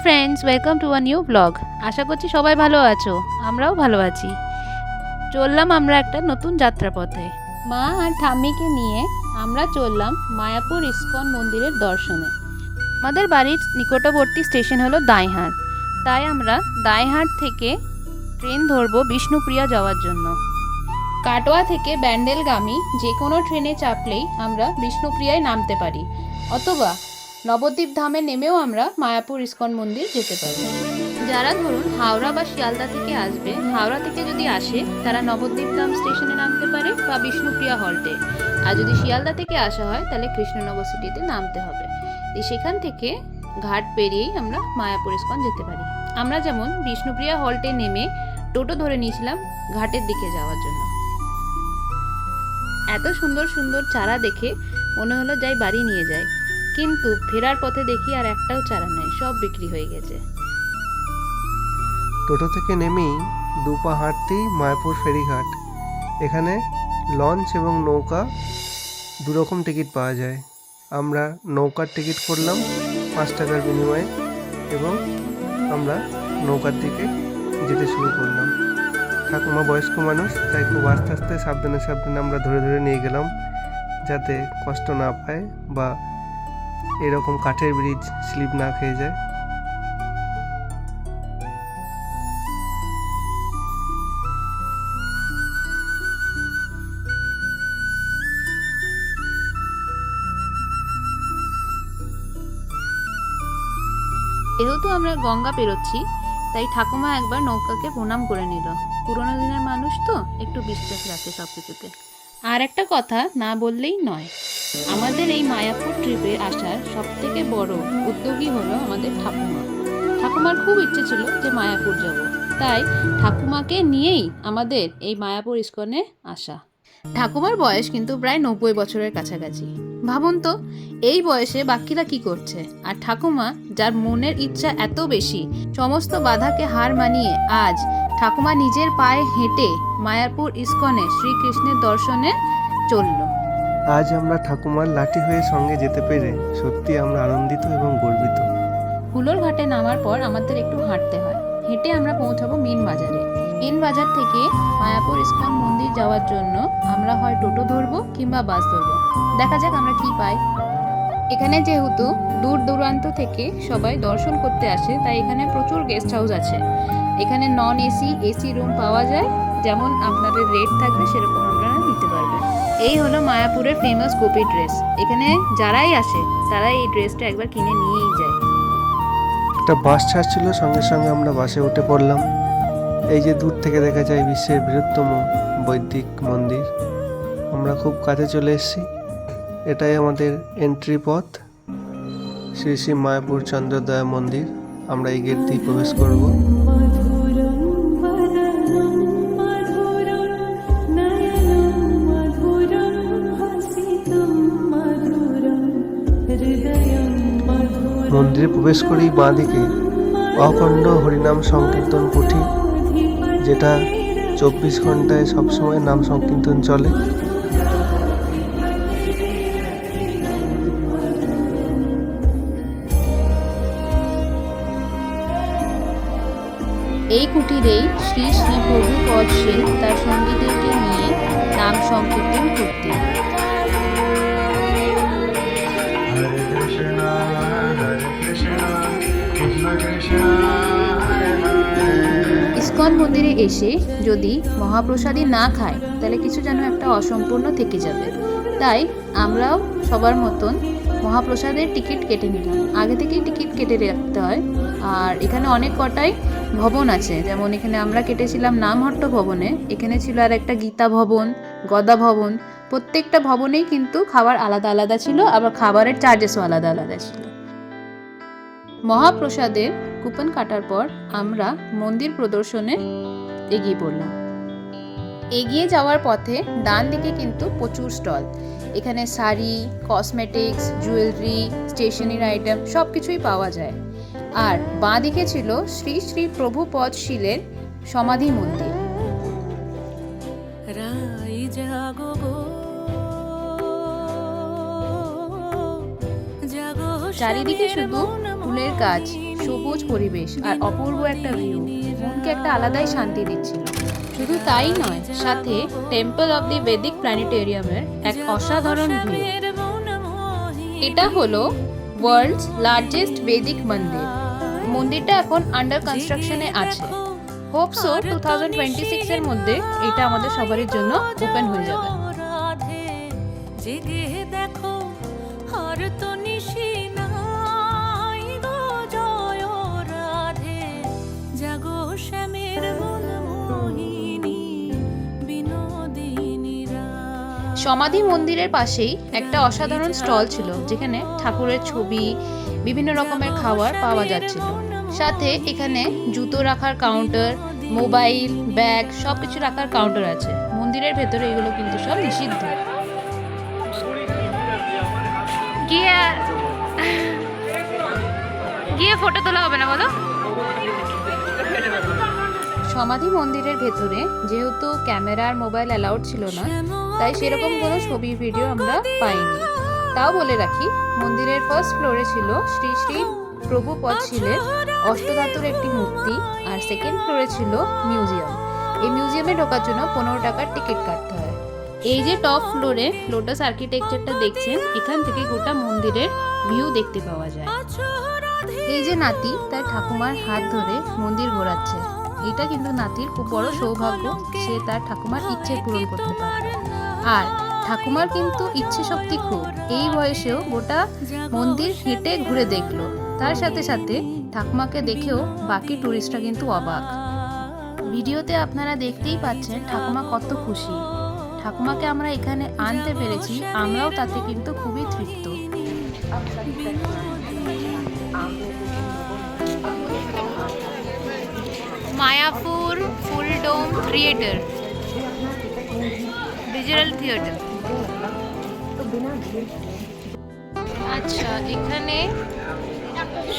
Friends, welcome to a new blog. আশা করছি সবাই ভালো আছো, আমরাও ভালো আছি। চললাম আমরা একটা নতুন যাত্রাপথে। মা আর ঠাম্মিকে নিয়ে আমরা চললাম মায়াপুর ইস্কন মন্দিরের দর্শনে। আমাদের বাড়ির নিকটবর্তী স্টেশন হলো দাইহাট, তাই আমরা দাইহাট থেকে ট্রেন ধরবো বিষ্ণুপ্রিয়া যাওয়ার জন্য। কাটোয়া থেকে ব্যান্ডেলগামী যে কোনো ট্রেনে চাপলেই আমরা বিষ্ণুপ্রিয়ায় নামতে পারি, অথবা নবদ্বীপ ধামে নেমেও আমরা মায়াপুর ইস্কন মন্দির যেতে পারি। যারা ধরুন হাওড়া বা শিয়ালদা থেকে আসবে, হাওড়া থেকে যদি আসে তারা নবদ্বীপ ধাম স্টেশনে নামতে পারে বা বিষ্ণুপ্রিয়া হল্টে। আর যদি শিয়ালদা থেকে আসা হয় তাহলে কৃষ্ণনগর সিটিতে নামতে হবে। সেখান থেকে ঘাট পেরিয়েই আমরা মায়াপুর ইস্কন যেতে পারি। আমরা যেমন বিষ্ণুপ্রিয়া হল্টে নেমে টোটো ধরে নিয়েছিলাম ঘাটের দিকে যাওয়ার জন্য। এত সুন্দর সুন্দর চারা দেখে মনে হলো যাই বাড়ি নিয়ে যায়, কিন্তু ফেরার পথে দেখি আর একটাও চারা নেই, সব বিক্রি হয়ে গেছে। টোটো থেকে নেমেই দুপা হাঁটতেই মায়াপুর ফেরিঘাট। এখানে লঞ্চ এবং নৌকা দুরকম টিকিট পাওয়া যায়। আমরা নৌকার টিকিট করলাম 5 টাকার বিনিময়ে এবং আমরা নৌকার দিকে যেতে শুরু করলাম। ঠাকুমা বয়স্ক মানুষ, তাই খুব আস্তে আস্তে সাবধানে সাবধানে আমরা ধরে ধরে নিয়ে গেলাম, যাতে কষ্ট না পায় বা এরকম কাঠের ব্রিজ স্লিপ না খেয়ে যায়। যেহেতু আমরা গঙ্গা পেরোচ্ছি, তাই ঠাকুমা একবার নৌকাকে প্রণাম করে নিল। পুরোনো দিনের মানুষ তো একটু বিশ্বাস রাখে সব কিছুতে। আর একটা কথা না বললেই নয়, আমাদের এই মায়াপুর ট্রিপে আসার সব থেকে বড় উদ্যোগী হলো আমাদের ঠাকুমা। ঠাকুমার খুব ইচ্ছে ছিল যে মায়াপুর যাব, তাই ঠাকুমাকে নিয়েই আমাদের এই মায়াপুর ইস্কনে আসা। ঠাকুমার বয়স কিন্তু প্রায় 90 বছরের কাছাকাছি। ভাবুন তো, এই বয়সে বাকিরা কি করছে, আর ঠাকুমা যার মনের ইচ্ছা এত বেশি, সমস্ত বাধাকে হার মানিয়ে আজ ঠাকুমা নিজের পায়ে হেঁটে মায়াপুর ইস্কনে শ্রীকৃষ্ণের দর্শনে চলল। আজ আমরা ঠাকুমার লাঠি হয়ে সঙ্গে যেতে পেরে সত্যি আমরা আনন্দিত এবং গর্বিত। হুলোর ঘাটে নামার পর আমাদের একটু হাঁটতে হয়। হেঁটে আমরা পৌঁছাবো মেন বাজারে। মেন বাজার থেকে মায়াপুর ইস্কন মন্দির যাওয়ার জন্য আমরা হয় টোটো ধরবো কিংবা বাস ধরবো, দেখা যাক আমরা কি পাই। এখানে যেহেতু দূর দূরান্ত থেকে সবাই দর্শন করতে আসে, তাই এখানে প্রচুর গেস্ট হাউস আছে। এখানে নন এসি, এসি রুম পাওয়া যায়, যেমন আপনাদের রেট থাকবে সেরকম আপনারা নিতে পারবেন। এই হলো মায়াপুরের ফেমাস গোপী ড্রেস। এখানে যারাই আসে তারাই এই ড্রেসটা একবার কিনে নিয়েই যায়। একটা বাস ছাড়ছিল, সঙ্গে সঙ্গে আমরা বাসে উঠে পড়লাম। এই যে দূর থেকে দেখা যায় বিশ্বের বৃহত্তম বৈদিক মন্দির, আমরা খুব কাছে চলে এসেছি। এটাই আমাদের এন্ট্রি পথ, শ্রী শ্রী মায়াপুর চন্দ্রদয়া মন্দির। আমরা এই গেট দিয়ে প্রবেশ করব। মন্দিরে প্রবেশ করেই বাঁ দিকে অখণ্ড হরিনাম সংকীর্তন কুঠি, যেটা 24 ঘন্টায় সবসময় নাম সংকীর্তন চলে। এই কুটিরেই শ্রী শ্রী প্রভু পদ সেন তার সঙ্গীদেরকে নিয়ে নাম সংকীর্তন করতেন। ইস্কন মন্দিরে এসে যদি মহাপ্রসাদী না খায় তাহলে কিছু যেন একটা অসম্পূর্ণ থেকে যাবে, তাই আমরাও সবার মতন মহাপ্রসাদের টিকিট কেটে নিলাম। আগে থেকেই টিকিট কেটে রাখতে হয়। আর এখানে অনেক কটাই ভবন আছে, যেমন এখানে আমরা কেটেছিলাম নামহট্ট ভবনে, এখানে ছিল আর একটা গীতা ভবন, গদা ভবন। প্রত্যেকটা ভবনেই কিন্তু খাবার আলাদা আলাদা ছিল, আবার খাবারের চার্জেসও আলাদা আলাদা ছিল। মহাপ্রসাদের কুপন কাটার পর আমরা মন্দির প্রদর্শনে এগিয়ে পড়লাম। এগিয়ে যাওয়ার পথে ডান দিকে কিন্তু প্রচুর স্টল। এখানে sari, cosmetics, jewellery, stationery item সব কিছুই পাওয়া যায়। আর বাঁ দিকে ছিল শ্রী শ্রী প্রভু পদ শীলের সমাধি মন্দির। চারিদিকে শুধু ফুলের গাছ, সবুজ পরিবেশ আর অপূর্ব একটা ভিউ মনকে একটা আলাদাই শান্তি দিচ্ছিল। শুধু তাই নয়, সাথে টেম্পল অফ দি বেদিক প্ল্যানেটেরিয়ামের এক অসাধারণ ভিউ। এটা হলো ওয়ার্ল্ডস লার্জেস্ট বেদিক মন্দির। মন্দিরটা এখন আন্ডার কনস্ট্রাকশনে আছে। হোপ সো 2026 এর মধ্যে এটা আমাদের সবারই জন্য ওপেন হয়ে যাবে। জেগে দেখো হর তো নিশি নাই গো জয় রাধে, জাগো শ্যামের মন মোহিনী বিনোদিনী রাধে। সমাধি মন্দিরের পাশেই একটা অসাধারণ স্টল ছিল, যেখানে ঠাকুরের ছবি, বিভিন্ন রকমের খাবার পাওয়া যাচ্ছিল। সাথে এখানে জুতো রাখার কাউন্টার, মোবাইল, ব্যাগ সবকিছু রাখার কাউন্টার আছে। মন্দিরের ভেতরে এগুলো কিন্তু সব নিষিদ্ধ। গিয়ে ফটো তোলা হবে না বলো? সমাধি মন্দিরের ভেতরে যেহেতু ক্যামেরা আর মোবাইল অ্যালাউড ছিল না, তাই সেরকম কোনো ছবি ভিডিও আমরা পাইনি। তাও বলে রাখি, মন্দিরের ফার্স্ট ফ্লোরে ছিল শ্রী শ্রী প্রভুপদ শিলের অষ্টধাতুর একটি মূর্তি, আর সেকেন্ড ফ্লোরে ছিল মিউজিয়াম। এই মিউজিয়ামে ঢোকার জন্য 15 টাকার টিকিট কাটতে হয়। এই যে টপ ফ্লোরে লোটাস আর্কিটেকচারটা দেখছেন, এখান থেকে গোটা মন্দিরের ভিউ দেখতে পাওয়া যায়। এই যে নাতি তার ঠাকুমার হাত ধরে মন্দির ঘোরাচ্ছে, এটা কিন্তু নাতির খুব বড় সৌভাগ্য, সে তার ঠাকুমার ইচ্ছে পূরণ করতে পারে। আর ঠাকুমার কিন্তু ইচ্ছে শক্তি খুব, এই বয়সেও গোটা মন্দির হেঁটে ঘুরে দেখলো। তার সাথে সাথে ঠাকুমাকে দেখেও বাকি টুরিস্টরা কিন্তু অবাক। ভিডিওতে আপনারা দেখতেই পাচ্ছেন ঠাকুমা কত খুশি। ঠাকুমাকে আমরা এখানে আনতে পেরেছি, আমরাও তাতে কিন্তু খুবই তৃপ্ত। Mayapur full dome theatre, digital theatre. আচ্ছা, এখানে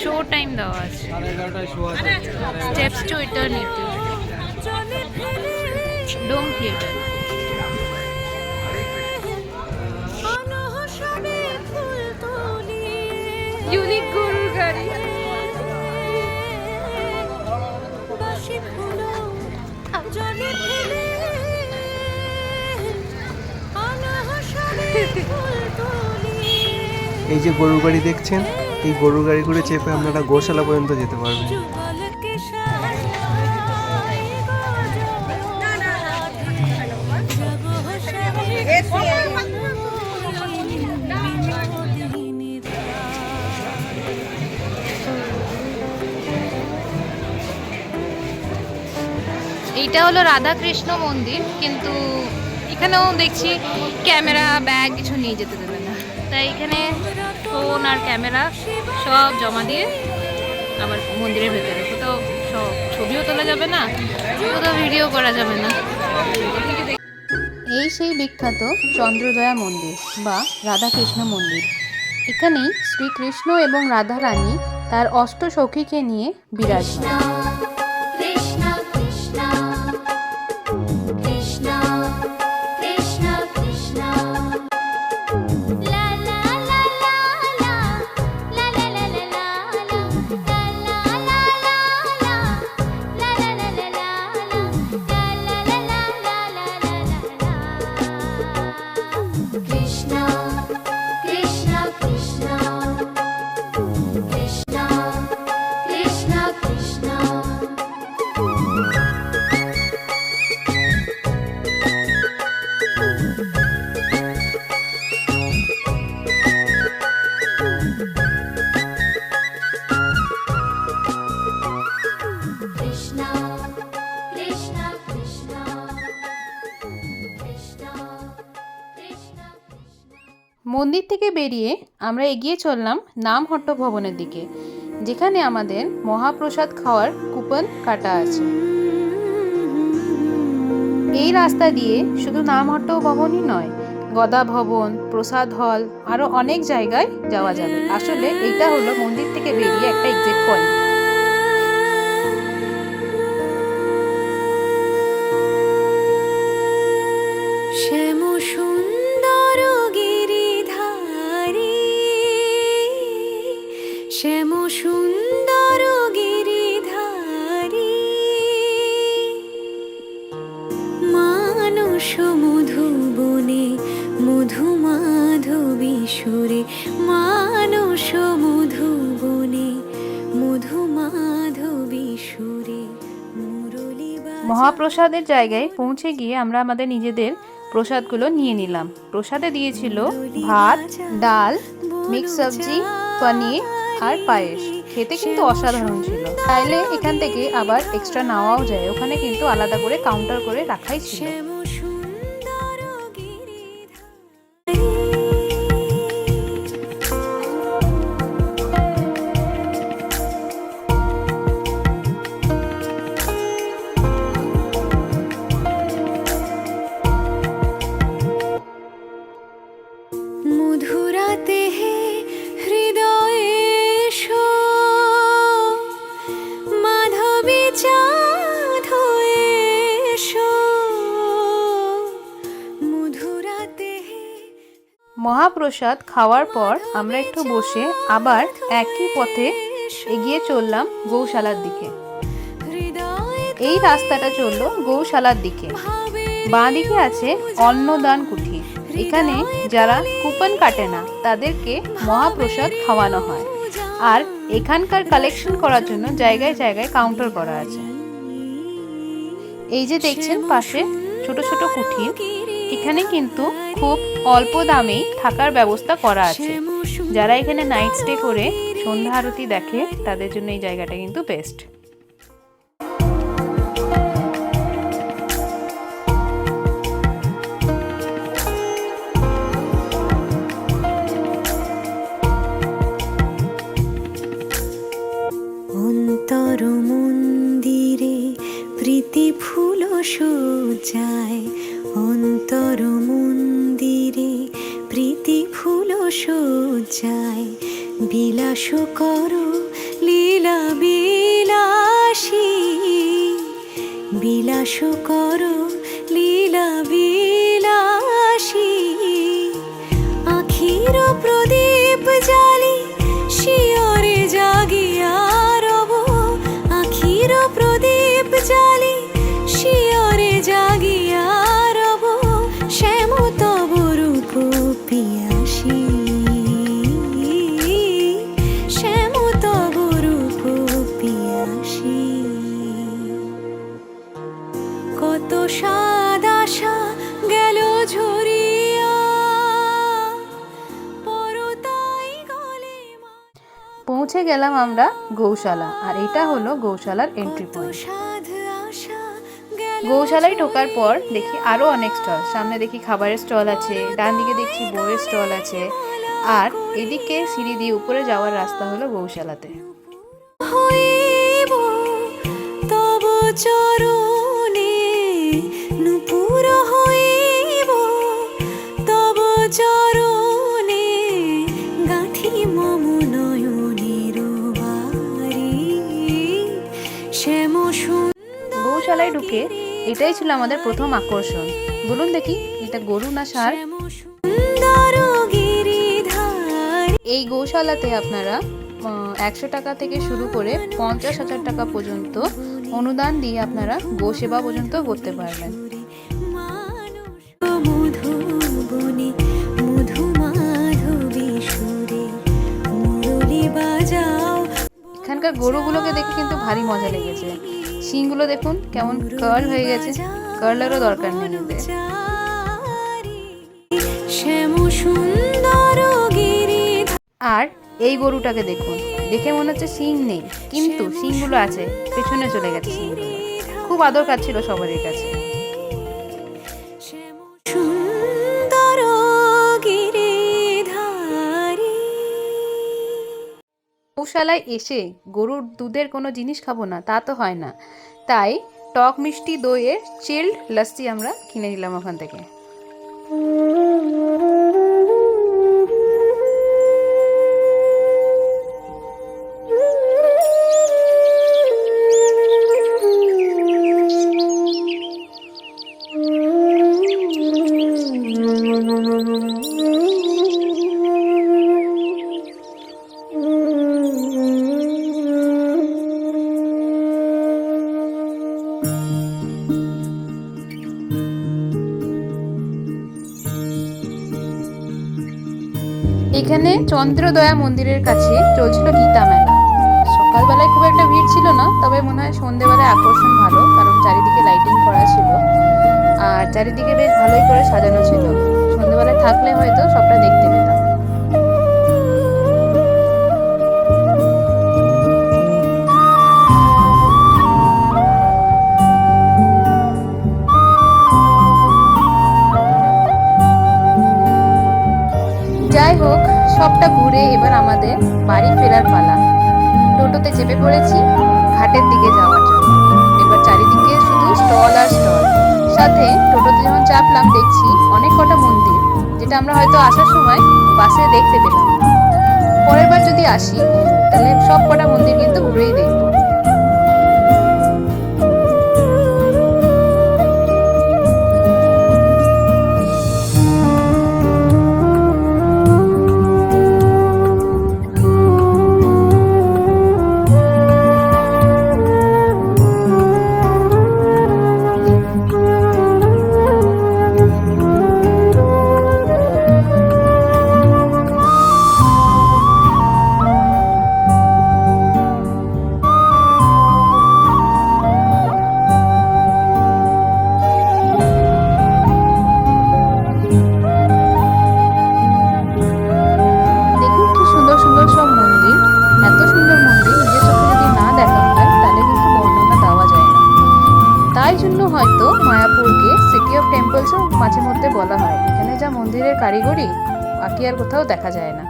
শো টাইম দেওয়া আছে, 11:30 শো আছে, steps to eternity, dome theatre. Unique গরুর গাড়ি, এই যে গরুর গাড়ি দেখছেন, এই গরুর গাড়ি করে চেপে আপনারা গোশালা পর্যন্ত যেতে পারবেন। এইটা হলো রাধা কৃষ্ণ মন্দির, কিন্তু এখানেও দেখছি ক্যামেরা ব্যাগ কিছু নিয়ে যেতে দেবে না, তাই এখানে ফোন আর ক্যামেরা সব জমা দিয়ে আবার মন্দিরের ভেতরে কোথাও সব ছবিও তোলা যাবে না, কোথাও ভিডিও করা যাবে না। এই সেই বিখ্যাত চন্দ্রদয়া মন্দির বা রাধাকৃষ্ণ মন্দির। এখানেই শ্রীকৃষ্ণ এবং রাধা রানী তার অষ্ট সখীকে নিয়ে বিরাজমান। মন্দির থেকে বেরিয়ে আমরা এগিয়ে চললাম নামহট্ট ভবনের দিকে, যেখানে আমাদের মহাপ্রসাদ খাওয়ার কুপন কাটা আছে। এই রাস্তা দিয়ে শুধু নামহট্ট ভবনই নয়, গদা ভবন, প্রসাদ হল, আরও অনেক জায়গায় যাওয়া যাবে। আসলে এইটা হলো মন্দির থেকে বেরিয়ে একটা এক্সিট পয়েন্ট। শ্যাম সুন্দর গিরিধারী, শ্যাম সুন্দর সুরে মানস মধুবনে মধু মাধবী সুরে মুরলী মহাপ্রসাদের জায়গায় পৌঁছে গিয়ে আমরা আমাদের নিজেদের প্রসাদগুলো নিয়ে নিলাম। প্রসাদে দিয়েছিল ভাত, ডাল, মিক্স সবজি, পনির আর পায়েস। খেতে কিন্তু অসাধারণ ছিল। চাইলে এখান থেকে আবার এক্সট্রা নেওয়াও যায়, ওখানে কিন্তু আলাদা করে কাউন্টার করে রাখাই ছিল। সুন্দর গিরিধারী মধুরাতে হে হৃদয়ে এসো, মাধবী চাঁদ হয়ে এসো, মধুরাতে হে মহাপ্রসাদ খাওয়ার পর আমরা একটু বসে আবার একই পথে এগিয়ে চললাম গৌশালার দিকে। হৃদয়ে এই রাস্তাটা চললো গৌশালার দিকে। বাঁ দিকে আছে অন্নদান কুঠি। এখানে যারা কুপন কাটে না তাদেরকে মহাপ্রসাদ খাওয়ানো হয়। আর এখানকার কালেকশন করার জন্য জায়গায় জায়গায় কাউন্টার করা আছে। এই যে দেখছেন পাশে ছোট ছোট কুঠি, এখানে কিন্তু খুব অল্প দামেই থাকার ব্যবস্থা করা আছে। যারা এখানে নাইট স্টে করে সন্ধ্যা আরতি দেখে তাদের জন্য এই জায়গাটা কিন্তু বেস্ট। অন্তর মন্দিরে প্রীতি ফুল সজ্জায়, অন্তর মন্দিরে প্রীতি ফুল সজ্জায়, বিলাস করো লীলা বিলাসী, বিলাস করো লীলা বিলাসী, আখির প্রদীপ জালি শিয়রে জাগিয়া রব, আখির প্রদীপ জালি শিয়রে জাগিয়া রব, শ্যাম তব রূপ পিয়াসী, শ্যাম তব রূপ পিয়াসী। কত সাদ আশা গেল ঝরিয়া, পরতাই গলে পৌঁছে গেলাম আমরা গৌশালা। আর এটা হলো গৌশালার এন্ট্রি পয়েন্ট। সাধ আশা গেল গৌশালায় ঢোকার পর দেখি আরো অনেক স্টল। সামনে দেখি খাবারের স্টল আছে, ডান দিকে দেখছি বইয়ের স্টল আছে, আর এদিকে সিঁড়ি দিয়ে উপরে যাওয়ার রাস্তা হলো গৌশালাতে। হইব তব চরণে, নূপুর হইব তব চরণে, গাঁথি মম নয়নের বারি, শ্যাম গৌশালায় ঢুকে এটাই ছিল আমাদের প্রথম আকর্ষণ। বলুন দেখি, এটা গরু না ষাঁড়? সুন্দর গিরিধারী। এই গৌশালাতে আপনারা 100 টাকা থেকে শুরু করে 50,000 টাকা পর্যন্ত অনুদান দিয়ে আপনারা গোসেবা পর্যন্ত করতে পারবেন। মধুবনে মধু মাধবী সুরে মুরলী বাজাও। এখানকার গরুগুলোকে দেখে কিন্তু ভারী মজা লেগেছে। শিংগুলো দেখুন কেমন কার্ল হয়ে গেছে, কার্লেরও দরকার নেই এদের। শ্যাম সুন্দর গিরিধারী। আর এই গরুটাকে দেখুন, দেখে মনে হচ্ছে শিং নেই, কিন্তু শিংগুলো আছে, পেছনে চলে গেছে শিংগুলো। খুব আদর কাটছিল সবারই কাছে। সুন্দর গিরিধারী। গৌশালায় এসে গরুর দুধের কোনো জিনিস খাবো না তা তো হয় না, তাই টক মিষ্টি দইয়ের চিল্ড লস্যি আমরা কিনে নিলাম ওখান থেকে। এখানে চন্দ্রদয়া মন্দিরের কাছে চলছিল গীতা মেলা। সকালবেলায় খুব একটা ভিড় ছিল না, তবে মনে হয় সন্ধ্যেবেলায় আকর্ষণ ভালো, কারণ চারিদিকে লাইটিং করা ছিল আর চারিদিকে বেশ ভালোই করে সাজানো ছিল। সন্ধ্যেবেলায় থাকলে হয়তো সবটা দেখতে পেতাম। যাই হোক, সবটা ঘুরে এবার আমাদের বাড়ি ফেরার পালা। টোটোতে চেপে পড়েছি ঘাটের দিকে যাওয়ার জন্য। এবার চারিদিকে শুধু স্টল আর স্টল, সাথে টোটোতে যখন চাপলাম দেখছি অনেক কটা মন্দির, যেটা আমরা হয়তো আসার সময় বাসে দেখতে পেলাম না। পরের বার যদি আসি তাহলে সব কটা মন্দির কিন্তু ঘুরেই দেখবো। তাই জন্য হয়তো মায়াপুরকে সিটি অফ টেম্পলসও মাঝে মধ্যে বলা হয়। এখানে যা মন্দিরের কারিগরি বাকি আর কোথাও দেখা যায় না।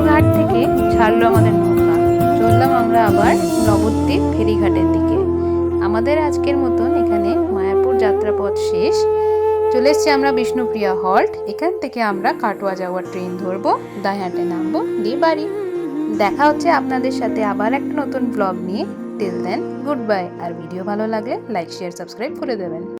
ঘাট থেকে ছাড়লো আমাদের নৌকা, চললাম আমরা আবার নবদ্বীপ ফেরিঘাটের দিকে। আমাদের আজকের মতন এখানে মায়াপুর যাত্রাপথ শেষ। চলে এসছি আমরা বিষ্ণুপ্রিয়া হল্ট। এখান থেকে আমরা কাটোয়া যাওয়ার ট্রেন ধরবো, দাইহাটে নামবো, দিয়ে বাড়ি। দেখা হচ্ছে আপনাদের সাথে আবার একটা নতুন ব্লগ নিয়ে। Till then good bye. আর ভিডিও ভালো লাগলে লাইক শেয়ার সাবস্ক্রাইব করে দেবেন।